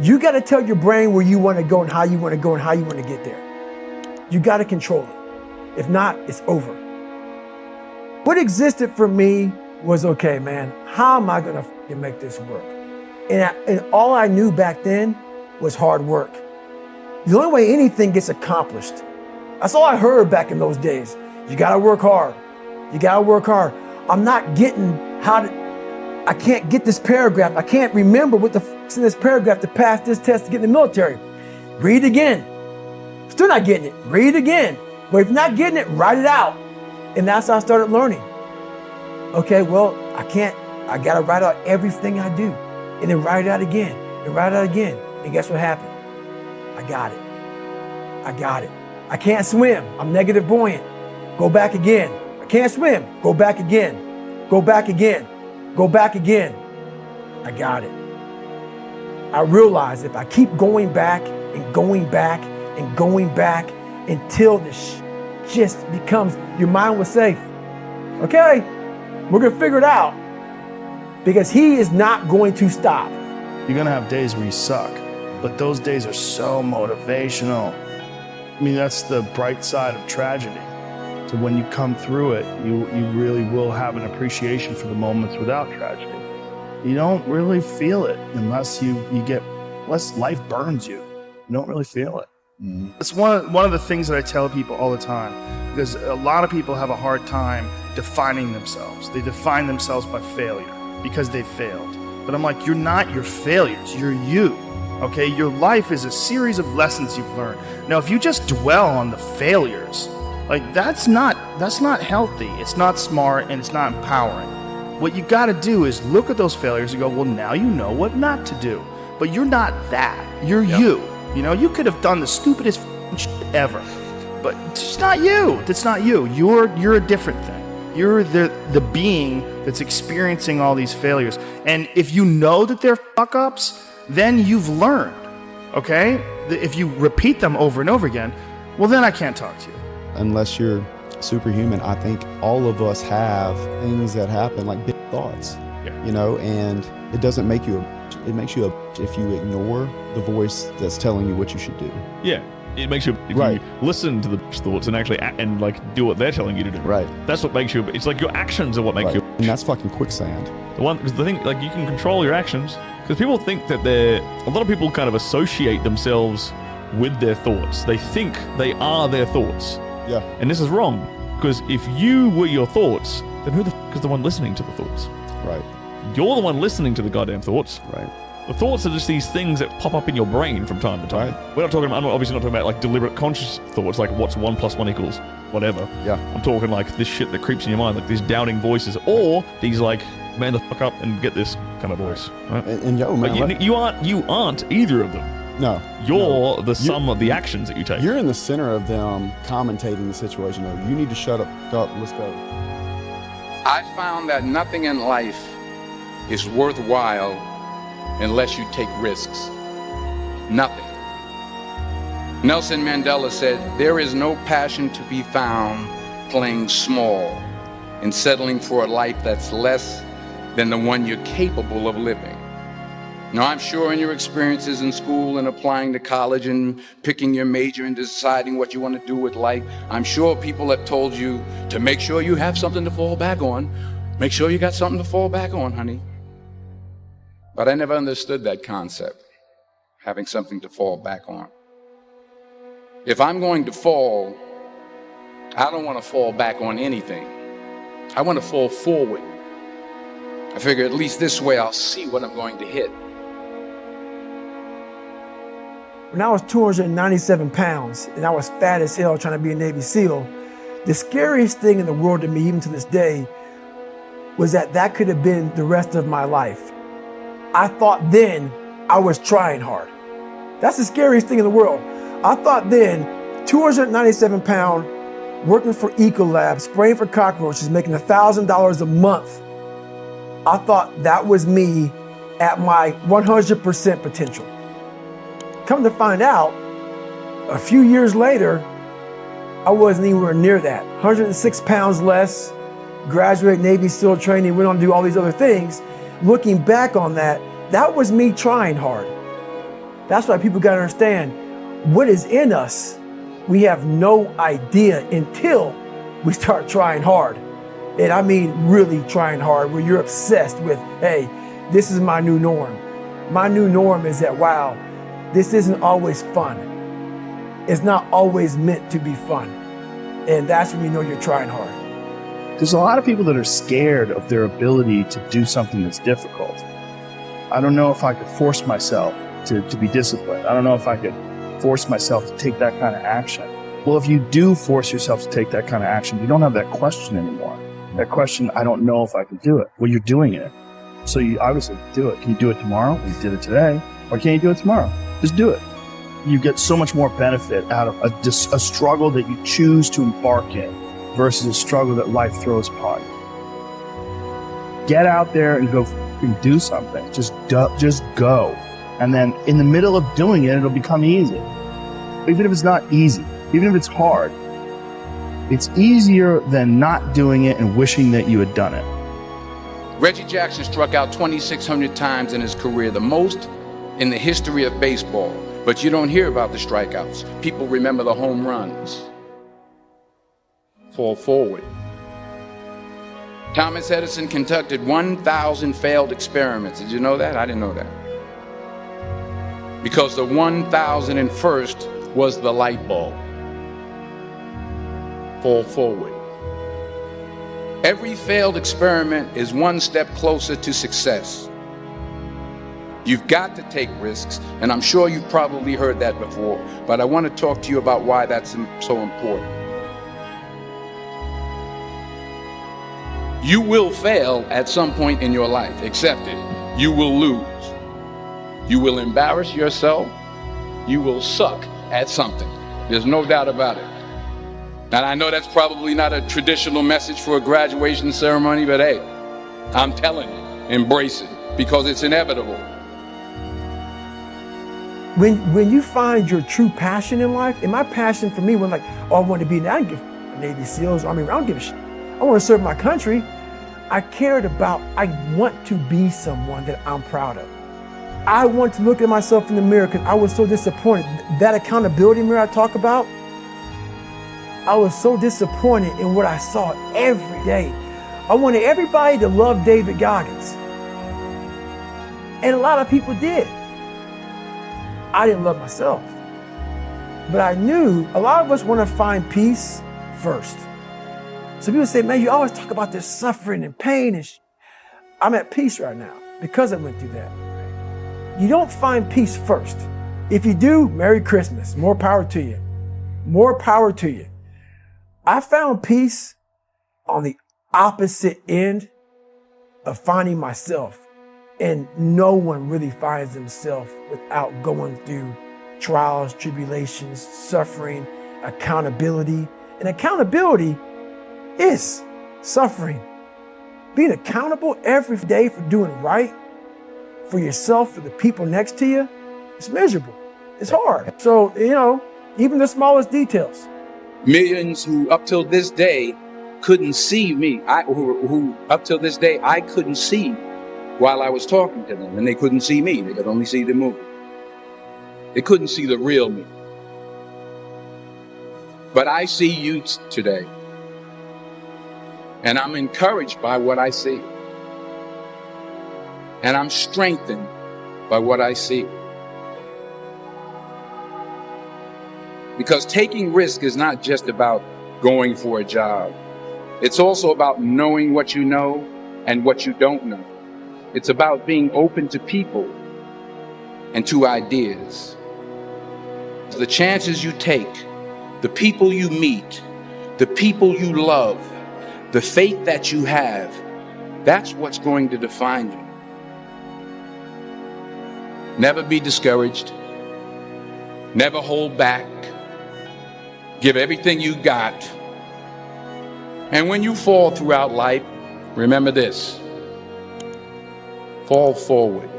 You got to tell your brain where you want to go and how you want to go and how you want to get there. You got to control it. If not, it's over. What existed for me was, okay, man, how am I going to make this work? And all I knew back then was hard work. The only way anything gets accomplished, that's all I heard back in those days. You got to work hard. You got to work hard. I'm not getting I can't get this paragraph. I can't remember what the f***'s in this paragraph to pass this test to get in the military. Read it again. Still not getting it. Read it again. But if you're not getting it, write it out. And that's how I started learning. Okay, well, I gotta write out everything I do. And then write it out again. And write it out again. And guess what happened? I got it. I can't swim. I'm negative buoyant. Go back again. I can't swim. Go back again. Go back again. Go back again. I got it. I realized if I keep going back and going back and going back until this just becomes, your mind will say, okay, we're gonna figure it out, because he is not going to stop. You're gonna have days where you suck, but those days are so motivational. I mean, that's the bright side of tragedy. So when you come through it, you really will have an appreciation for the moments without tragedy. You don't really feel it unless unless life burns you. You don't really feel it. Mm-hmm. It's one of the things that I tell people all the time, because a lot of people have a hard time defining themselves. They define themselves by failure because they failed. But I'm like, you're not your failures, you're you. Okay, your life is a series of lessons you've learned. Now, if you just dwell on the failures, like that's not healthy. It's not smart, and it's not empowering. What you got to do is look at those failures and go, well, now you know what not to do. But you're not that. You're you. You know, you could have done the stupidest shit ever, but it's just not you. That's not you. You're a different thing. You're the being that's experiencing all these failures. And if you know that they're fuck ups, then you've learned. Okay? If you repeat them over and over again, well, then I can't talk to you. Unless you're superhuman, I think all of us have things that happen, like big thoughts, you know, and it doesn't make you it makes you if you ignore the voice that's telling you what you should do. Yeah, it makes you, if you listen to the thoughts and actually and like do what they're telling you to do. Right. That's what makes you, it's like your actions are what make you. And that's fucking quicksand. Because the thing, like, you can control your actions, because people think that a lot of people kind of associate themselves with their thoughts. They think they are their thoughts. Yeah. And this is wrong, because if you were your thoughts, then who the f*** is the one listening to the thoughts? Right. You're the one listening to the goddamn thoughts. Right. The thoughts are just these things that pop up in your brain from time to time. Right. We're not talking about, I'm obviously not talking about like deliberate conscious thoughts, like what's 1 + 1 = whatever. Yeah. I'm talking like this shit that creeps in your mind, like these doubting voices, or these like, man the fuck up and get this kind of voice. Right? And yo, man, like you aren't either of them. No. You're the sum of the actions that you take. You're in the center of them commentating the situation. No, you need to shut up, let's go. I found that nothing in life is worthwhile unless you take risks. Nothing. Nelson Mandela said, there is no passion to be found playing small and settling for a life that's less than the one you're capable of living. Now, I'm sure in your experiences in school and applying to college and picking your major and deciding what you want to do with life, I'm sure people have told you to make sure you have something to fall back on. Make sure you got something to fall back on, honey. But I never understood that concept, having something to fall back on. If I'm going to fall, I don't want to fall back on anything. I want to fall forward. I figure at least this way I'll see what I'm going to hit. When I was 297 pounds and I was fat as hell trying to be a Navy SEAL, the scariest thing in the world to me, even to this day, was that could have been the rest of my life. I thought then I was trying hard. That's the scariest thing in the world. I thought then, 297 pound, working for Ecolab, spraying for cockroaches, making $1,000 a month. I thought that was me at my 100% potential. Come to find out, a few years later, I wasn't anywhere near that. 106 pounds less, graduated Navy SEAL training, went on to do all these other things. Looking back on that was me trying hard. That's why people got to understand what is in us. We have no idea until we start trying hard. And I mean really trying hard, where you're obsessed with, hey, this is my new norm. My new norm is that, wow, this isn't always fun. It's not always meant to be fun. And that's when you know you're trying hard. There's a lot of people that are scared of their ability to do something that's difficult. I don't know if I could force myself to be disciplined. I don't know if I could force myself to take that kind of action. Well, if you do force yourself to take that kind of action, you don't have that question anymore. That question, I don't know if I can do it. Well, you're doing it. So you obviously do it. Can you do it tomorrow? You did it today. Or can you do it tomorrow? Just do it. You get so much more benefit out of a struggle that you choose to embark in versus a struggle that life throws upon you. Get out there and go and do something. Just go. And then in the middle of doing it, it'll become easy. Even if it's not easy, even if it's hard, it's easier than not doing it and wishing that you had done it. Reggie Jackson struck out 2,600 times in his career, the most in the history of baseball. But you don't hear about the strikeouts. People remember the home runs. Fall forward. Thomas Edison conducted 1,000 failed experiments. Did you know that? I didn't know that. Because the 1,001st was the light bulb. Fall forward. Every failed experiment is one step closer to success. You've got to take risks, and I'm sure you've probably heard that before, but I want to talk to you about why that's so important. You will fail at some point in your life. Accept it. You will lose. You will embarrass yourself. You will suck at something. There's no doubt about it. And I know that's probably not a traditional message for a graduation ceremony, but hey, I'm telling you, embrace it, because it's inevitable. When you find your true passion in life, and my passion for me was like, oh, I want to be, I didn't give Navy SEALs, I don't give a shit. I want to serve my country. I want to be someone that I'm proud of. I want to look at myself in the mirror because I was so disappointed. That accountability mirror I talk about, I was so disappointed in what I saw every day. I wanted everybody to love David Goggins. And a lot of people did. I didn't love myself. But I knew a lot of us want to find peace first. So people say, man, you always talk about this suffering and pain. And I'm at peace right now because I went through that. You don't find peace first. If you do, Merry Christmas. More power to you. More power to you. I found peace on the opposite end of finding myself. And no one really finds themselves without going through trials, tribulations, suffering, accountability. And accountability is suffering. Being accountable every day for doing right for yourself, for the people next to you, it's miserable. It's hard. So, even the smallest details. Millions who up till this day couldn't see me, who up till this day I couldn't see while I was talking to them, and they couldn't see me. They could only see the movie. They couldn't see the real me. But I see you today, and I'm encouraged by what I see. And I'm strengthened by what I see. Because taking risk is not just about going for a job. It's also about knowing what you know and what you don't know. It's about being open to people and to ideas. The chances you take, the people you meet, the people you love, the faith that you have, that's what's going to define you. Never be discouraged. Never hold back. Give everything you got. And when you fall throughout life, remember this: fall forward.